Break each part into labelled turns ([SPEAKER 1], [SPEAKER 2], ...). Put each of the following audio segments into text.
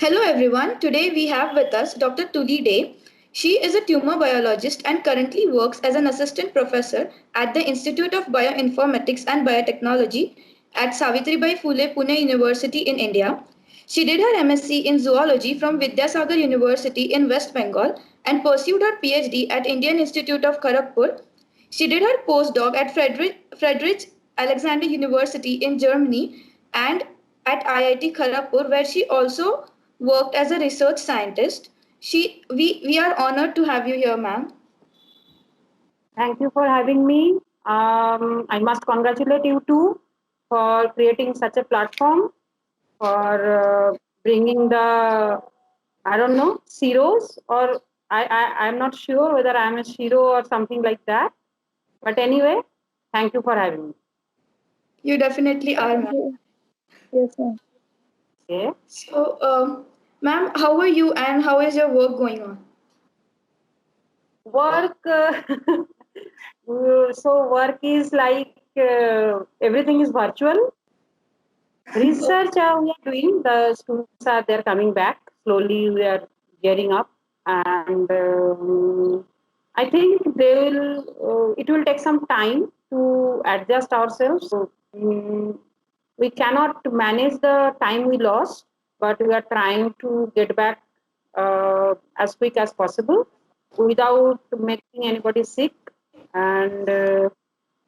[SPEAKER 1] Hello everyone. Today we have with us Dr. Tuli Day. She is a tumor biologist and currently works as an assistant professor at the Institute of Bioinformatics and Biotechnology at Savitribai Phule Pune University in India. She did her MSc in zoology from Vidyasagar University in West Bengal and pursued her PhD at Indian Institute of Kharagpur. She did her postdoc at Friedrich Alexander University in Germany and at IIT Kharagpur, where she also worked as a research scientist. We are honored to have you here, ma'am.
[SPEAKER 2] Thank you for having me. I must congratulate you too for creating such a platform for bringing the I don't know zeros or I'm not sure whether I'm a zero or something like that. But anyway, thank you for having me.
[SPEAKER 1] You definitely are,
[SPEAKER 3] Thank
[SPEAKER 1] ma'am.
[SPEAKER 3] you. Yes, ma'am.
[SPEAKER 2] Okay.
[SPEAKER 1] So, ma'am, how are you and how is your work going on?
[SPEAKER 2] Work. Work is like everything is virtual. Research we are doing. The students are there coming back slowly. We are gearing up, and I think they will. It will take some time to adjust ourselves. We cannot manage the time we lost, but we are trying to get back as quick as possible without making anybody sick and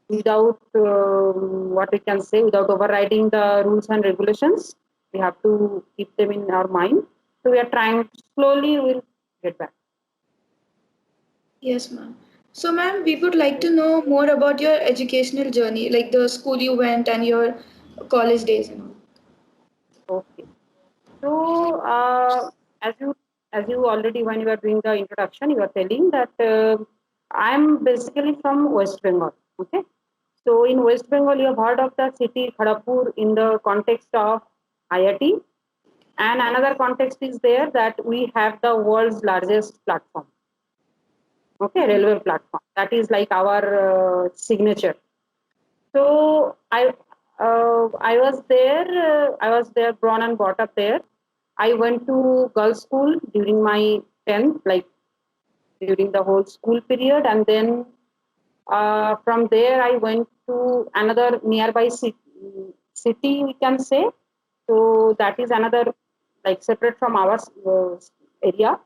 [SPEAKER 2] without what we can say, without overriding the rules and regulations. We have to keep them in our mind. So we are trying slowly. We'll get back.
[SPEAKER 1] Yes, ma'am. So, ma'am, we would like to know more about your educational journey, like the school you went and your college days and all.
[SPEAKER 2] Okay. So as you already when you are doing the introduction, you are telling that I'm basically from West Bengal. Okay. So in West Bengal, you have heard of the city Kharagpur in the context of IIT. And another context is there that we have the world's largest platform, okay, railway platform. That is like our signature. So I was there. I was there, born and brought up there. I went to girls' school during my 10th, like during the whole school period, and then from there I went to another nearby city, we can say. So that is another like separate from our area.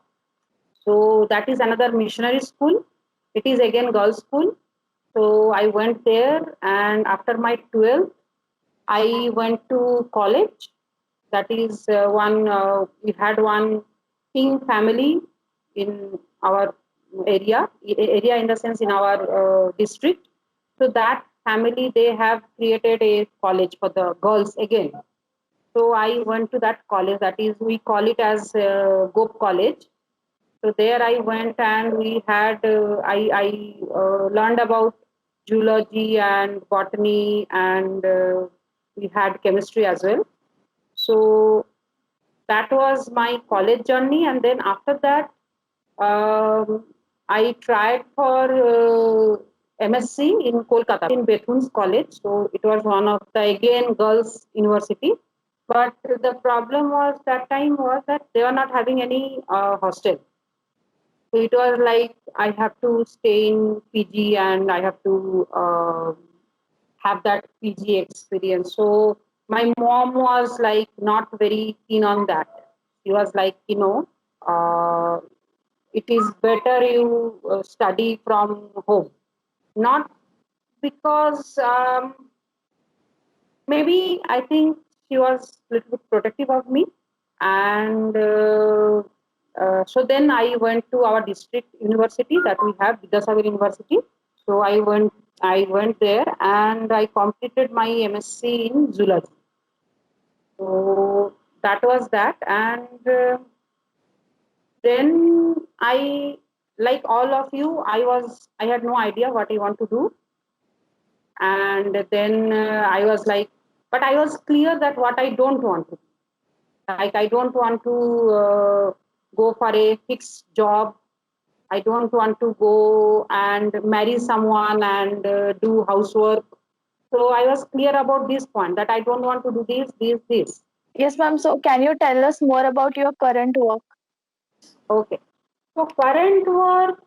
[SPEAKER 2] So that is another missionary school. It is again girls' school. So I went there, and after my 12th, I went to college. That is one, we had one king family in our area in the sense in our district. So that family, they have created a college for the girls again. So I went to that college. That is, we call it as Gop College. So there I went and we had I learned about zoology and botany and we had chemistry as well. So that was my college journey, and then after that I tried for MSc in Kolkata in Bethune's College. So it was one of the again girls' university. But the problem was that time was that they were not having any hostel. So it was like I have to stay in PG and I have to have that PG experience. So my mom was like not very keen on that. She was like, uh, it is better you study from home. Not because maybe I think she was a little bit protective of me, and so then I went to our district university that we have, Vidyasagar University. So I went there and I completed my MSc in zoology. So that was that, and then I, like all of you, I had no idea what I want to do, and then I was like, but I was clear that what I don't want to. Like I don't want to go for a fixed job. I don't want to go and marry someone and do housework. So I was clear about this point that I don't want to do this.
[SPEAKER 3] Yes, ma'am. So, can you tell us more about your current work?
[SPEAKER 2] Okay. So current work,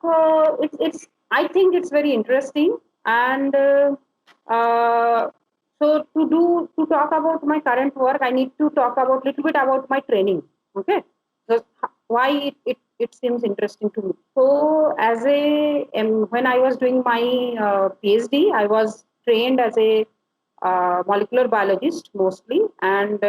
[SPEAKER 2] it's I think it's very interesting, and so to talk about my current work, I need to talk about little bit about my training. Okay, so why it seems interesting to me. So when I was doing my PhD, I was trained as a molecular biologist mostly, and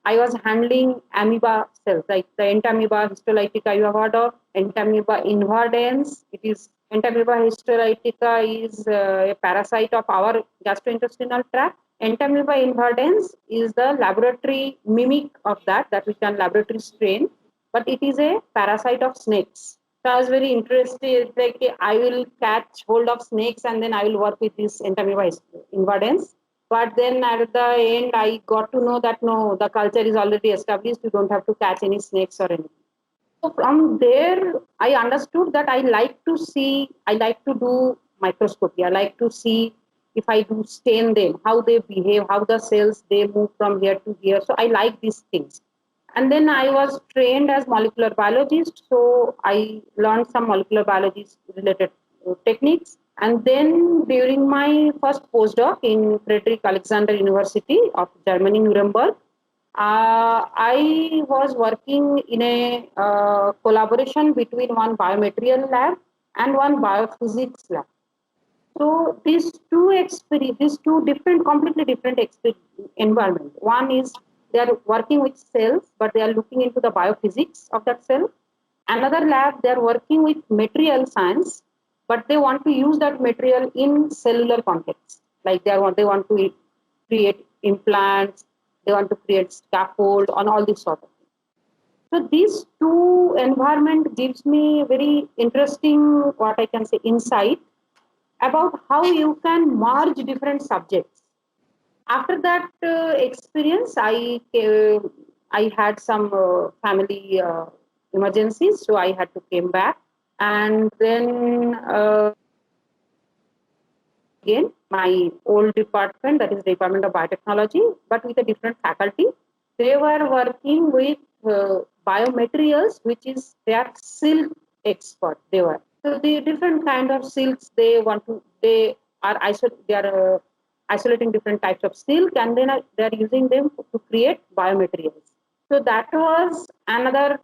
[SPEAKER 2] I was handling amoeba cells, like the entamoeba histolytica. You have heard of entamoeba invadens. It is entamoeba histolytica is a parasite of our gastrointestinal tract. Entamoeba invadens is the laboratory mimic of that we can laboratory strain, but it is a parasite of snakes. So I was very interested. Like I will catch hold of snakes and then I will work with this entamoeba invadens. But then at the end, I got to know that no, the culture is already established. You don't have to catch any snakes or anything. So from there, I understood that I like to do microscopy. I like to see if I do stain them, how they behave, how the cells they move from here to here. So I like these things. And then I was trained as molecular biologist. So I learned some molecular biology related techniques. And then during my first postdoc in Frederick Alexander University of Germany, Nuremberg, I was working in a collaboration between one biomaterial lab and one biophysics lab. So these two different, completely different environment. One is they are working with cells, but they are looking into the biophysics of that cell. Another lab, they are working with material science, but they want to use that material in cellular context. Like they want to create implants, they want to create scaffold on all this sort of thing. So these two environment gives me very interesting, what I can say, insight about how you can merge different subjects. After that experience, I had some family emergencies, so I had to came back, and then again my old department, that is Department of Biotechnology, but with a different faculty. They were working with biomaterials, which is they are silk expert. They were so the different kind of silks they are isolating different types of silk, and then they are using them to create biomaterials. So that was another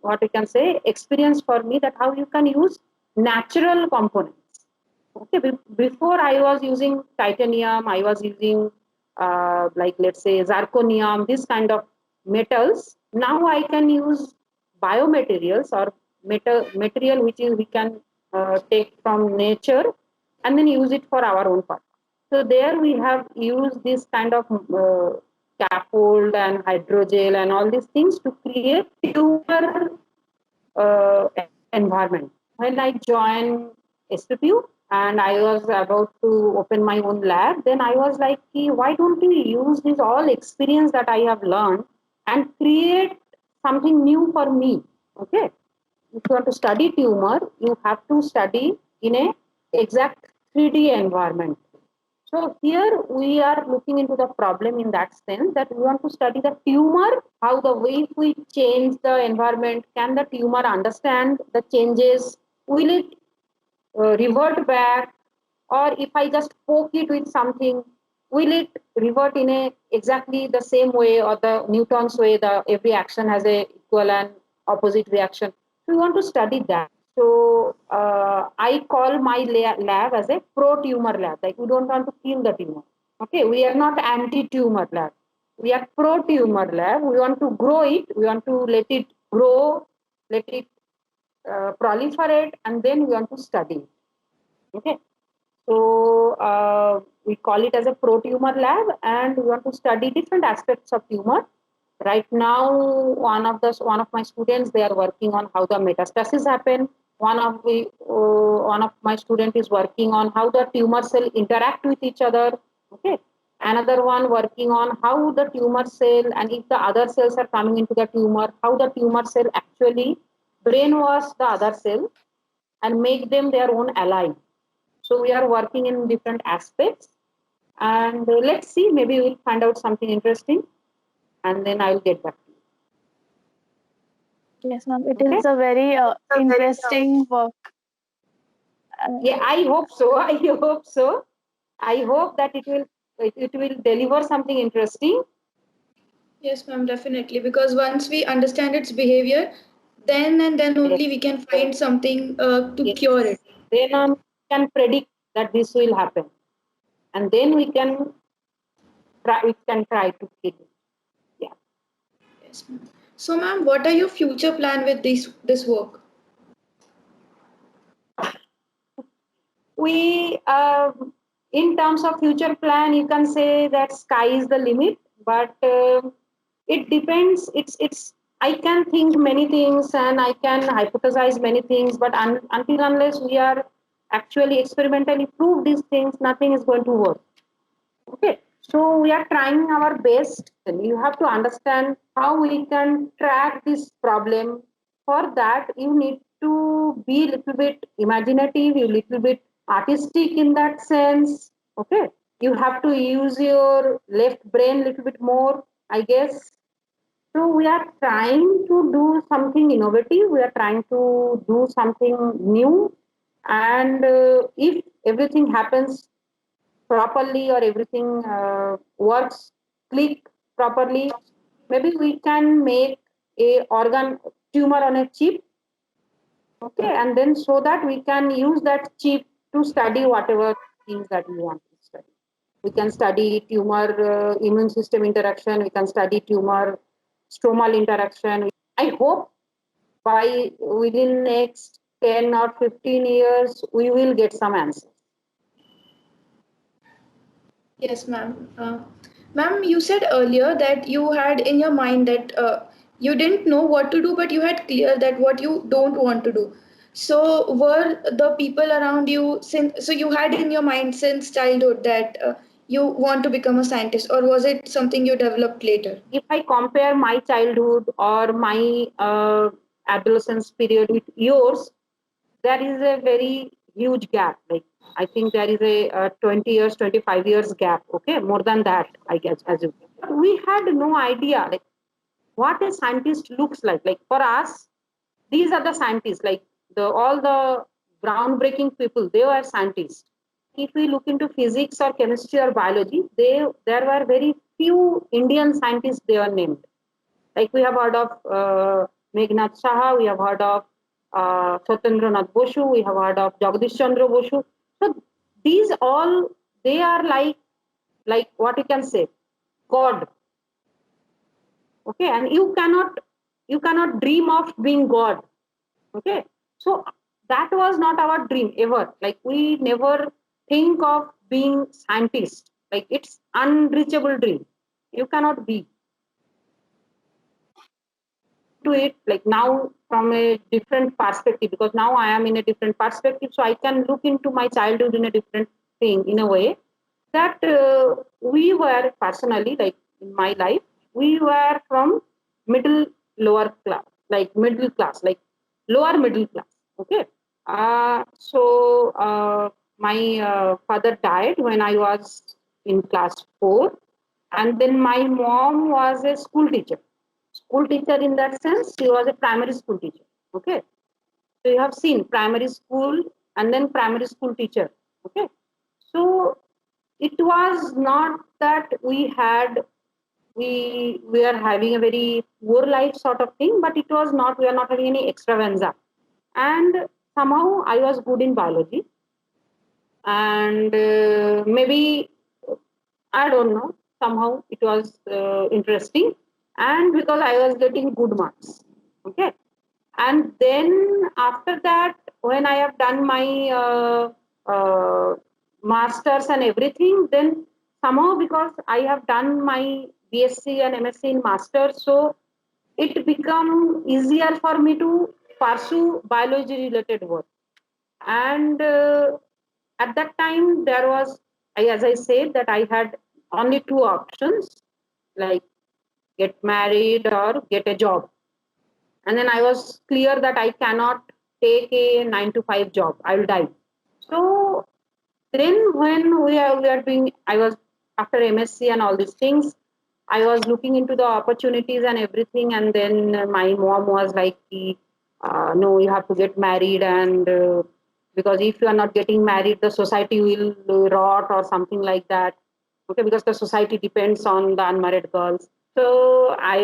[SPEAKER 2] what you can say experience for me, that how you can use natural components. Okay, before I was using titanium, I was using like let's say zirconium, this kind of metals. Now I can use biomaterials or material which is we can take from nature and then use it for our own purpose. So there we have used this kind of scaffold and hydrogel and all these things to create tumor environment. When I joined SPPU and I was about to open my own lab, then I was like, why don't we use this all experience that I have learned and create something new for me? Okay. If you want to study tumor, you have to study in a exact 3D environment. So here we are looking into the problem in that sense that we want to study the tumor, how the way if we change the environment, can the tumor understand the changes? Will it revert back? Or if I just poke it with something, will it revert in a exactly the same way or the Newton's way, the every action has a equal and opposite reaction. So we want to study that. So I call my lab as a pro-tumor lab. Like we don't want to kill the tumor. Okay, we are not anti-tumor lab. We are pro-tumor lab. We want to grow it. We want to let it grow, let it proliferate, and then we want to study it. Okay, so we call it as a pro-tumor lab, and we want to study different aspects of tumor. Right now, one of my students, they are working on how the metastasis happen. One of my student is working on how the tumor cell interact with each other. Okay, another one working on how the tumor cell and if the other cells are coming into the tumor, how the tumor cell actually brainwash the other cell and make them their own ally. So we are working in different aspects. And let's see, maybe we'll find out something interesting, and then I'll get back to
[SPEAKER 3] Yes, ma'am. It
[SPEAKER 2] you. Okay?
[SPEAKER 3] is a very interesting work.
[SPEAKER 2] Yeah, I hope so. I hope so. I hope that it will deliver something interesting.
[SPEAKER 1] Yes, ma'am, definitely. Because once we understand its behavior, then and then
[SPEAKER 2] Yes.
[SPEAKER 1] only we can find something to
[SPEAKER 2] Yes.
[SPEAKER 1] cure it.
[SPEAKER 2] Then we can predict that this will happen, and then we can try to kill it. Yeah.
[SPEAKER 1] Yes, ma'am. So, ma'am, what are your future plan with this work?
[SPEAKER 2] We in terms of future plan, you can say that sky is the limit, but it depends. It's I can think many things and I can hypothesize many things, but until unless we are actually experimentally prove these things, nothing is going to work. Okay, so we are trying our best. And you have to understand how we can track this problem. For that, you need to be a little bit imaginative, a little bit artistic in that sense. Okay, you have to use your left brain a little bit more, I guess. So we are trying to do something innovative. We are trying to do something new, and if everything happens properly or everything works click properly, maybe we can make a organ tumor on a chip. Okay, and then so that we can use that chip to study whatever things that we want to study. We can study tumor immune system interaction, we can study tumor stromal interaction. I hope by within next 10 or 15 years we will get some answers.
[SPEAKER 1] Yes, ma'am. Ma'am, you said earlier that you had in your mind that you didn't know what to do, but you had clear that what you don't want to do. So, were the people around you since so you had in your mind since childhood that you want to become a scientist, or was it something you developed later?
[SPEAKER 2] If I compare my childhood or my adolescence period with yours, there is a very huge gap. Like I think there is a 20 years, 25 years gap. Okay, more than that, I guess. As you, we had no idea like what a scientist looks like. Like for us, these are the scientists. Like the all the groundbreaking people, they were scientists. If we look into physics or chemistry or biology, there were very few Indian scientists they were named. Like we have heard of Meghnad Saha, we have heard of Satyendranath Bosu, we have heard of Jagdish Chandra Bosu. So these all they are like what you can say, God. Okay, and you cannot dream of being God. Okay, so that was not our dream ever. Like we never think of being scientist. Like it's unreachable dream. You cannot be to it like now from a different perspective, because now I am in a different perspective, so I can look into my childhood in a different thing in a way that we were personally like in my life we were from middle lower class, like middle class, like lower middle class. Okay, so my father died when I was in class 4, and then my mom was a school teacher in that sense. She was a primary school teacher. Okay, so you have seen primary school and then primary school teacher. Okay, so it was not that we are having a very poor life sort of thing, but it was not, we are not having any extravaganza. And somehow I was good in biology, and maybe I don't know, somehow it was interesting, and because I was getting good marks. Okay, and then after that, when I have done my masters and everything, then somehow because I have done my BSc and MSc in masters, so it become easier for me to pursue biology related work. And at that time there was, as I said, that I had only two options, like get married or get a job. And then I was clear that I cannot take a 9 to 5 job, I will die. So Then when we are doing, I was after MSc and all these things, I was looking into the opportunities and everything, and then my mom was like, "No, you have to get married, and because if you are not getting married, the society will rot or something like that." Okay, because the society depends on the unmarried girls. So I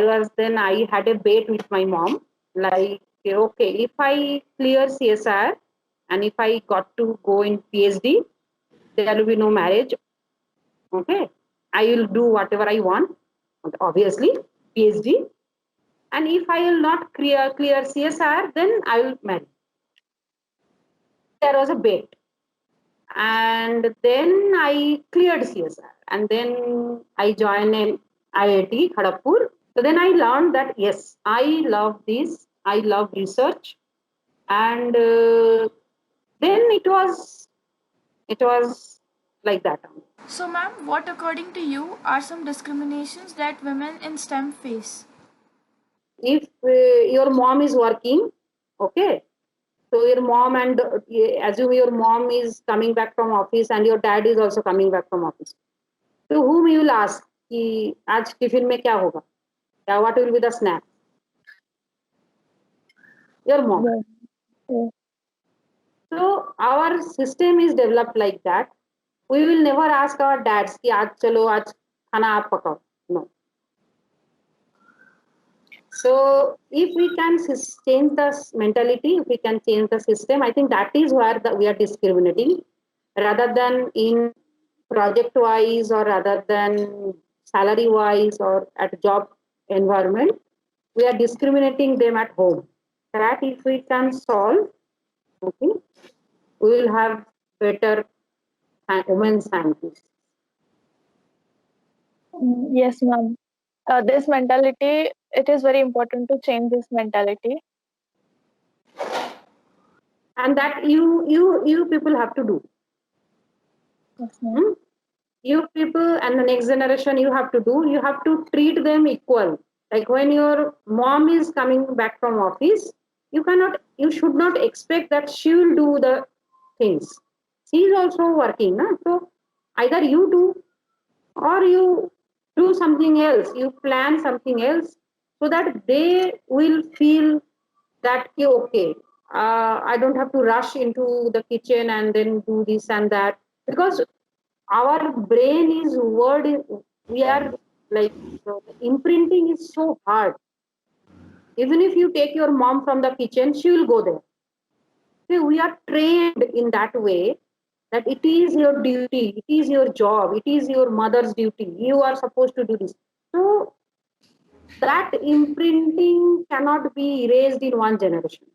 [SPEAKER 2] had a bet with my mom, like, okay, if I clear CSR and if I got to go in PhD, there will be no marriage. Okay, I will do whatever I want, obviously, PhD. And if I will not clear CSR, then I will marry. There was a bet. And then I cleared CSR. And then I joined an IIT, Kharagpur. So then I learned that yes, I love this. I love research. And then it was like that.
[SPEAKER 4] So, ma'am, what according to you are some discriminations that women in STEM face?
[SPEAKER 2] If your mom is working, okay, so your mom and assume your mom is coming back from office and your dad is also coming back from office. So whom you will ask कि आज tiffin में क्या होगा? Yeah, what will be the snack? Your mom.
[SPEAKER 3] Yes. Yes.
[SPEAKER 2] So our system is developed like that. We will never ask our dads कि आज चलो आज खाना आप पकाओ. No. So if we can change the mentality, if we can change the system, I think that is where we are discriminating rather than in project wise or rather than salary wise or at job environment. We are discriminating them at home. That if we can solve, okay, we will have better women scientists.
[SPEAKER 3] Yes, ma'am. This mentality, it is very important to change this mentality.
[SPEAKER 2] And that you people have to do.
[SPEAKER 3] Yes, ma'am.
[SPEAKER 2] Hmm? You people and the next generation you have to do, you have to treat them equal. Like when your mom is coming back from office, you should not expect that she will do the things. She is also working, na? So either you do or you do something else, you plan something else so that they will feel that okay, I don't have to rush into the kitchen and then do this and that, because our brain is word we are like imprinting is so hard. Even if you take your mom from the kitchen, she will go there. See, we are trained in that way that it is your duty, it is your job, it is your mother's duty, you are supposed to do this. So that imprinting cannot be erased in one generation.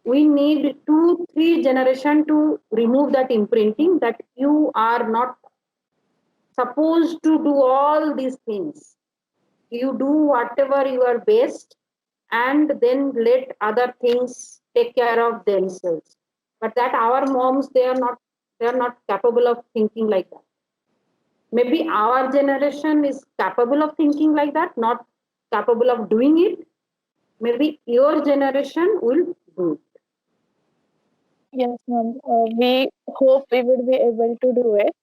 [SPEAKER 2] We need 2 3 generations to remove that imprinting, that you are not supposed to do all these things. You do whatever you are best and then let other things take care of themselves. But that our moms, they are not capable of thinking like that. Maybe our generation is capable of thinking like that, not capable of doing it. Maybe your generation will do it.
[SPEAKER 3] Yes, ma'am. We hope we would be able to do it.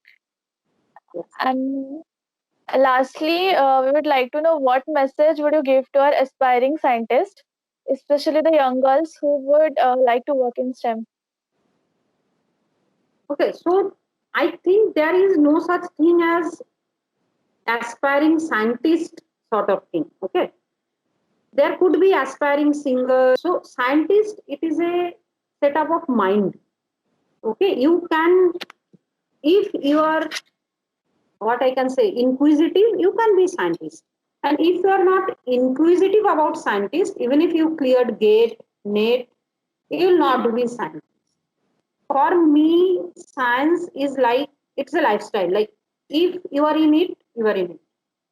[SPEAKER 2] Yes.
[SPEAKER 3] And lastly, we would like to know what message would you give to our aspiring scientists, especially the young girls who would like to work in STEM?
[SPEAKER 2] Okay, so I think there is no such thing as aspiring scientist sort of thing. Okay, there could be aspiring singer. So scientist, it is a setup of mind. Okay, you can, if you are, what I can say, inquisitive, you can be scientist. And if you are not inquisitive about scientist, even if you cleared gate net, you will not be scientist. For me, science is like, it's a lifestyle. Like if you are in it, you are in it.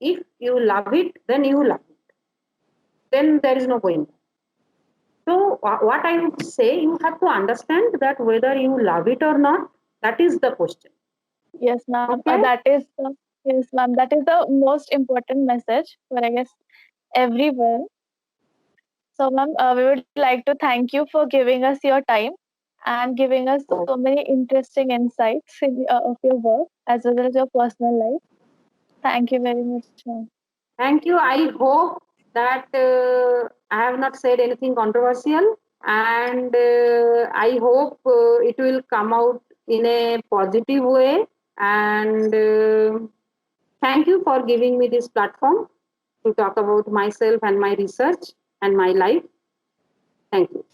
[SPEAKER 2] If you love it, then you love it, then there is no going back. So what I would say, you have to understand that whether you love it or not, that is the question.
[SPEAKER 3] Yes, ma'am.
[SPEAKER 2] Okay.
[SPEAKER 3] Yes, ma'am. That is the most important message for, I guess, everyone. So, ma'am, we would like to thank you for giving us your time and giving us so many interesting insights of your work as well as your personal life. Thank you very much, ma'am.
[SPEAKER 2] Thank you. I hope that I have not said anything controversial, and I hope it will come out in a positive way. And thank you for giving me this platform to talk about myself and my research and my life. Thank you.